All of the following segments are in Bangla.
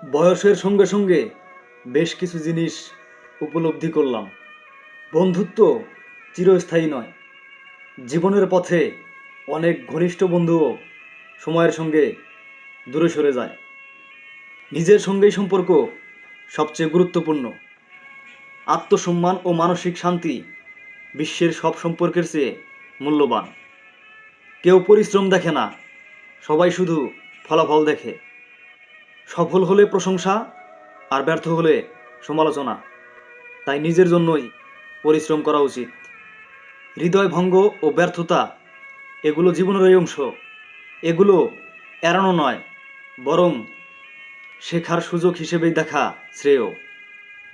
বয়সের সঙ্গে সঙ্গে বেশ কিছু জিনিস উপলব্ধি করলাম। বন্ধুত্ব চিরস্থায়ী নয়। জীবনের পথে অনেক ঘনিষ্ঠ বন্ধুও সময়ের সঙ্গে দূরে সরে যায়। নিজের সঙ্গেই সম্পর্ক সবচেয়ে গুরুত্বপূর্ণ। আত্মসম্মান ও মানসিক শান্তি বিশ্বের সব সম্পর্কের চেয়ে মূল্যবান। কেউ পরিশ্রম দেখে না, সবাই শুধু ফলাফল দেখে। সফল হলে প্রশংসা, আর ব্যর্থ হলে সমালোচনা। তাই নিজের জন্যই পরিশ্রম করা উচিত। হৃদয় ভঙ্গ ও ব্যর্থতা এগুলো জীবনেরই অংশ। এগুলো এড়ানো নয়, বরং শেখার সুযোগ হিসেবেই দেখা শ্রেয়।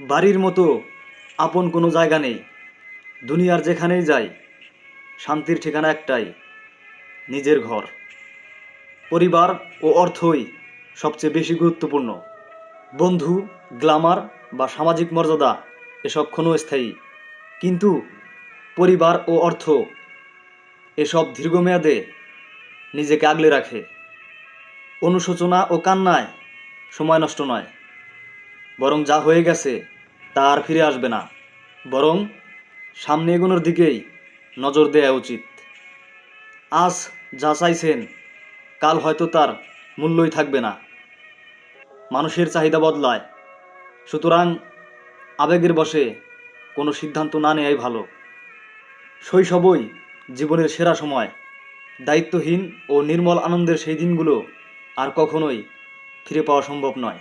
বাড়ির মতো আপন কোনো জায়গা নেই। দুনিয়ার যেখানেই যাই, শান্তির ঠিকানা একটাই, নিজের ঘর। পরিবার ও অর্থই সবচেয়ে বেশি গুরুত্বপূর্ণ। বন্ধু, গ্ল্যামার বা সামাজিক মর্যাদা এসব ক্ষণস্থায়ী, কিন্তু পরিবার ও অর্থ এসব দীর্ঘমেয়াদে নিজেকে আগলে রাখে। অনুশোচনা ও কান্নায় সময় নষ্ট নয়, বরং যা হয়ে গেছে তা আর ফিরে আসবে না। বরং সামনে এগোনোর দিকেই নজর দেওয়া উচিত। আজ যা চাইছেন, কাল হয়তো তার মূল্যই থাকবে না। মানুষের চাহিদা বদলায়, সুতরাং আবেগের বশে কোনো সিদ্ধান্ত না নেওয়াই ভালো। শৈশবই জীবনের সেরা সময়। দায়িত্বহীন ও নির্মল আনন্দের সেই দিনগুলো আর কখনোই ফিরে পাওয়া সম্ভব নয়।